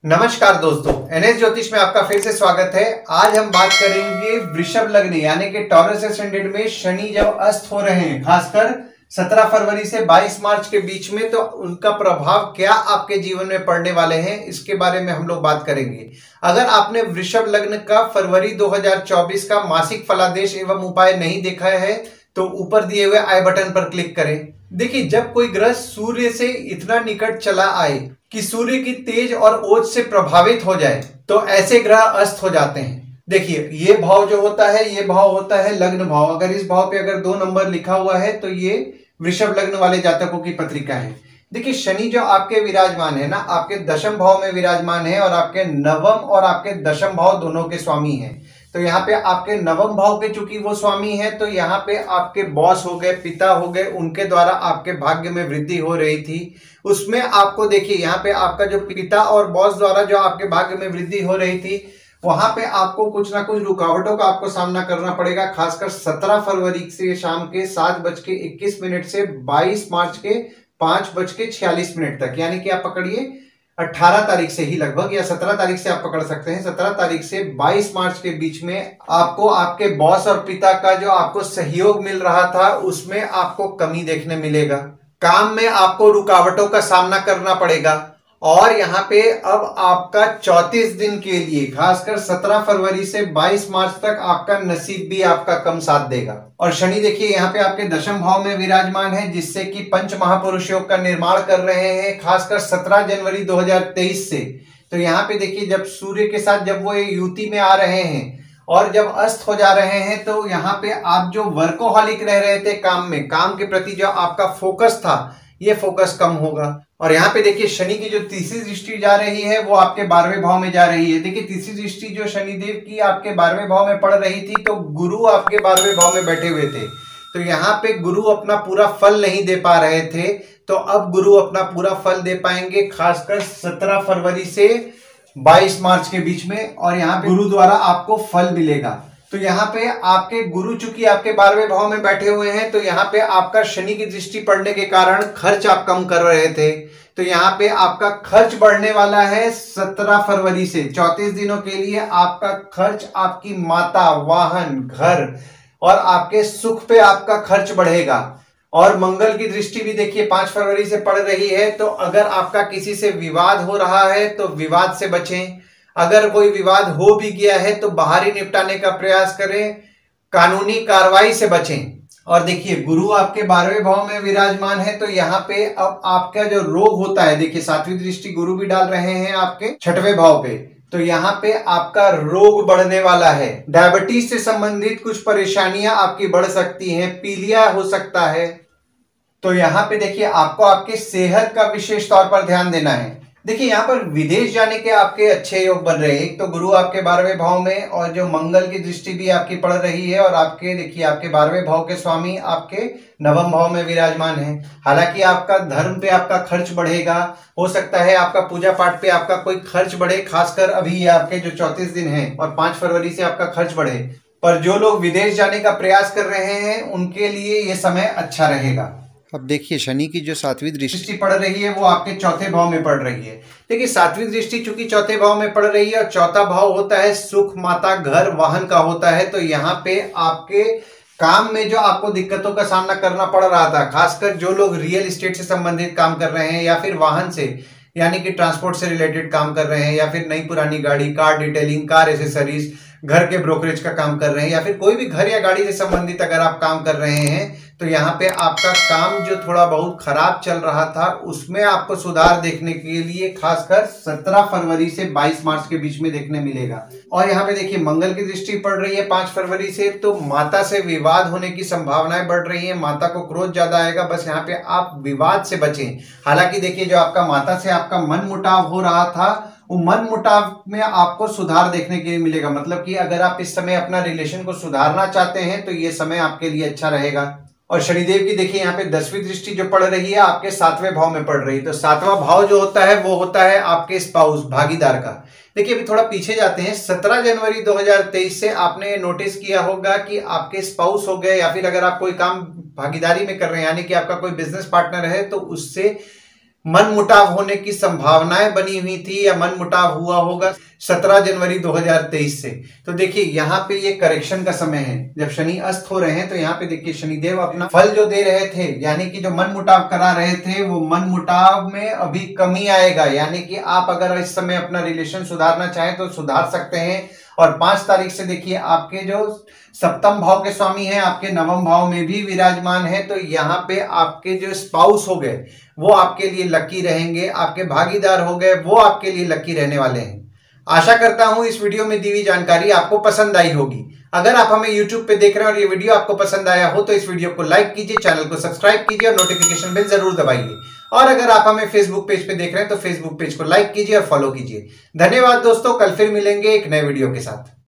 नमस्कार दोस्तों, एनएस ज्योतिष में आपका फिर से स्वागत है। आज हम बात करेंगे वृषभ लग्न यानी कि टॉरस एसेंडेंट में शनि जब अस्त हो रहे हैं, खासकर 17 फरवरी से 22 मार्च के बीच में, तो उनका प्रभाव क्या आपके जीवन में पड़ने वाले हैं, इसके बारे में हम लोग बात करेंगे। अगर आपने वृषभ लग्न का फरवरी 2024 का मासिक फलादेश एवं उपाय नहीं देखा है तो ऊपर दिए हुए आई बटन पर क्लिक करें। देखिए, जब कोई ग्रह सूर्य से इतना निकट चला आए कि सूर्य की तेज और ओज से प्रभावित हो जाए तो ऐसे ग्रह अस्त हो जाते हैं। देखिए, ये भाव जो होता है, ये भाव होता है लग्न भाव। अगर इस भाव पे अगर 2 नंबर लिखा हुआ है तो ये वृषभ लग्न वाले जातकों की पत्रिका है। देखिए, शनि जो आपके विराजमान है ना, आपके दशम भाव में विराजमान है और आपके नवम और आपके दशम भाव दोनों के स्वामी हैं। तो यहाँ पे आपके नवम भाव के चूंकि वो स्वामी है, तो यहाँ पे आपके बॉस हो गए, पिता हो गए, उनके द्वारा आपके भाग्य में वृद्धि हो रही थी। उसमें आपको देखिए, यहाँ पे आपका जो पिता और बॉस द्वारा जो आपके भाग्य में वृद्धि हो रही थी, वहां पे आपको कुछ ना कुछ रुकावटों का आपको सामना करना पड़ेगा। खासकर 17 फरवरी से शाम के 7:21 से 22 मार्च के 5:46 तक, यानी कि आप पकड़िए 18 तारीख से ही लगभग, या 17 तारीख से आप पकड़ सकते हैं। 17 तारीख से 22 मार्च के बीच में आपको आपके बॉस और पिता का जो आपको सहयोग मिल रहा था उसमें आपको कमी देखने मिलेगा। काम में आपको रुकावटों का सामना करना पड़ेगा। और यहाँ पे अब आपका 34 दिन के लिए, खासकर 17 फरवरी से 22 मार्च तक आपका नसीब भी आपका कम साथ देगा। और शनि देखिए यहाँ पे आपके दशम भाव में विराजमान है, जिससे कि पंच महापुरुष योग का निर्माण कर रहे हैं, खासकर 17 जनवरी 2023 से। तो यहाँ पे देखिए, जब सूर्य के साथ जब वो युति में आ रहे हैं और जब अस्त हो जा रहे हैं, तो यहाँ पे आप जो वर्कोहॉलिक रह रहे थे काम में, काम के प्रति जो आपका फोकस था, ये फोकस कम होगा। और यहाँ पे देखिए, शनि की जो तीसरी दृष्टि जा रही है वो आपके 12वें भाव में जा रही है। देखिए, तीसरी दृष्टि जो शनिदेव की आपके 12वें भाव में पड़ रही थी, तो गुरु आपके 12वें भाव में बैठे हुए थे। तो यहाँ पे गुरु अपना पूरा फल नहीं दे पा रहे थे, तो अब गुरु अपना पूरा फल दे पाएंगे, खासकर 17 फरवरी से 22 मार्च के बीच में। और यहाँ पे गुरु द्वारा आपको फल मिलेगा। तो यहाँ पे आपके गुरु चूंकि आपके 12वें भाव में बैठे हुए हैं, तो यहाँ पे आपका शनि की दृष्टि पड़ने के कारण खर्च आप कम कर रहे थे, तो यहाँ पे आपका खर्च बढ़ने वाला है। 17 फरवरी से 34 दिनों के लिए आपका खर्च, आपकी माता, वाहन, घर और आपके सुख पे आपका खर्च बढ़ेगा। और मंगल की दृष्टि भी देखिए 5 फरवरी से पड़ रही है। तो अगर आपका किसी से विवाद हो रहा है तो विवाद से बचें। अगर कोई विवाद हो भी गया है तो बाहरी निपटाने का प्रयास करें, कानूनी कार्रवाई से बचें। और देखिए, गुरु आपके 12वें भाव में विराजमान है, तो यहाँ पे अब आपका जो रोग होता है, देखिए 7वीं दृष्टि गुरु भी डाल रहे हैं आपके 6वें भाव पे, तो यहाँ पे आपका रोग बढ़ने वाला है। डायबिटीज से संबंधित कुछ परेशानियां आपकी बढ़ सकती हैं, पीलिया हो सकता है। तो यहाँ पे देखिए, आपको आपके सेहत का विशेष तौर पर ध्यान देना है। देखिए, यहाँ पर विदेश जाने के आपके अच्छे योग बन रहे हैं। एक तो गुरु आपके 12वें भाव में और जो मंगल की दृष्टि भी आपकी पड़ रही है, और आपके देखिए आपके 12वें भाव के स्वामी आपके नवम भाव में विराजमान है। हालांकि आपका धर्म पे आपका खर्च बढ़ेगा, हो सकता है आपका पूजा पाठ पे आपका कोई खर्च बढ़े, खासकर अभी आपके जो 34 दिन है और 5 फरवरी से आपका खर्च बढ़े। पर जो लोग विदेश जाने का प्रयास कर रहे हैं उनके लिए ये समय अच्छा रहेगा। अब देखिए, शनि की जो 7वीं दृष्टि पड़ रही है वो आपके 4थे भाव में पड़ रही है। देखिए, 7वीं दृष्टि चूंकि 4थे भाव में पड़ रही है और 4था भाव होता है सुख, माता, घर, वाहन का होता है, तो यहाँ पे आपके काम में जो आपको दिक्कतों का सामना करना पड़ रहा था, खासकर जो लोग रियल एस्टेट से संबंधित काम कर रहे हैं या फिर वाहन से यानी कि ट्रांसपोर्ट से रिलेटेड काम कर रहे हैं, या फिर नई पुरानी गाड़ी, कार डिटेलिंग, कार एसेसरीज, घर के ब्रोकरेज का काम कर रहे हैं, या फिर कोई भी घर या गाड़ी से संबंधित अगर आप काम कर रहे हैं, तो यहाँ पे आपका काम जो थोड़ा बहुत खराब चल रहा था उसमें आपको सुधार देखने के लिए खासकर 17 फरवरी से 22 मार्च के बीच में देखने मिलेगा। और यहाँ पे देखिए, मंगल की दृष्टि पड़ रही है 5 फरवरी से, तो माता से विवाद होने की संभावनाएं बढ़ रही है। माता को क्रोध ज्यादा आएगा, बस यहाँ पे आप विवाद से बचें। हालांकि देखिए, जो आपका माता से आपका मन मुटाव हो रहा था, वो मन मुटाव में आपको सुधार देखने के लिए मिलेगा। मतलब कि अगर आप इस समय अपना रिलेशन को सुधारना चाहते हैं तो ये समय आपके लिए अच्छा रहेगा। और शनिदेव की देखिए यहाँ पे 10वीं दृष्टि जो पड़ रही है आपके 7वें भाव में पड़ रही है। तो 7वां भाव जो होता है वो होता है आपके स्पाउस, भागीदार का। देखिए, अभी थोड़ा पीछे जाते हैं। 17 जनवरी 2023 से आपने नोटिस किया होगा कि आपके स्पाउस हो गए, या फिर अगर आप कोई काम भागीदारी में कर रहे हैं यानी कि आपका कोई बिजनेस पार्टनर है, तो उससे मनमुटाव होने की संभावनाएं बनी हुई थी या मनमुटाव हुआ होगा 17 जनवरी 2023 से। तो देखिए यहाँ पे ये करेक्शन का समय है, जब शनि अस्त हो रहे हैं तो यहाँ पे देखिए शनिदेव अपना फल जो दे रहे थे, यानी कि जो मनमुटाव करा रहे थे वो मनमुटाव में अभी कमी आएगा। यानी कि आप अगर इस समय अपना रिलेशन सुधारना चाहें तो सुधार सकते हैं। और 5 तारीख से देखिए आपके जो सप्तम भाव के स्वामी हैं आपके नवम भाव में भी विराजमान है, तो यहाँ पे आपके जो स्पाउस हो गए वो आपके लिए लकी रहेंगे, आपके भागीदार हो गए वो आपके लिए लकी रहने वाले हैं। आशा करता हूं इस वीडियो में दी हुई जानकारी आपको पसंद आई होगी। अगर आप हमें YouTube पे देख रहे हैं और ये वीडियो आपको पसंद आया हो तो इस वीडियो को लाइक कीजिए, चैनल को सब्सक्राइब कीजिए और नोटिफिकेशन बेल जरूर दबाइए। और अगर आप हमें फेसबुक पेज पे देख रहे हैं तो फेसबुक पेज को लाइक कीजिए और फॉलो कीजिए। धन्यवाद दोस्तों, कल फिर मिलेंगे एक नए वीडियो के साथ।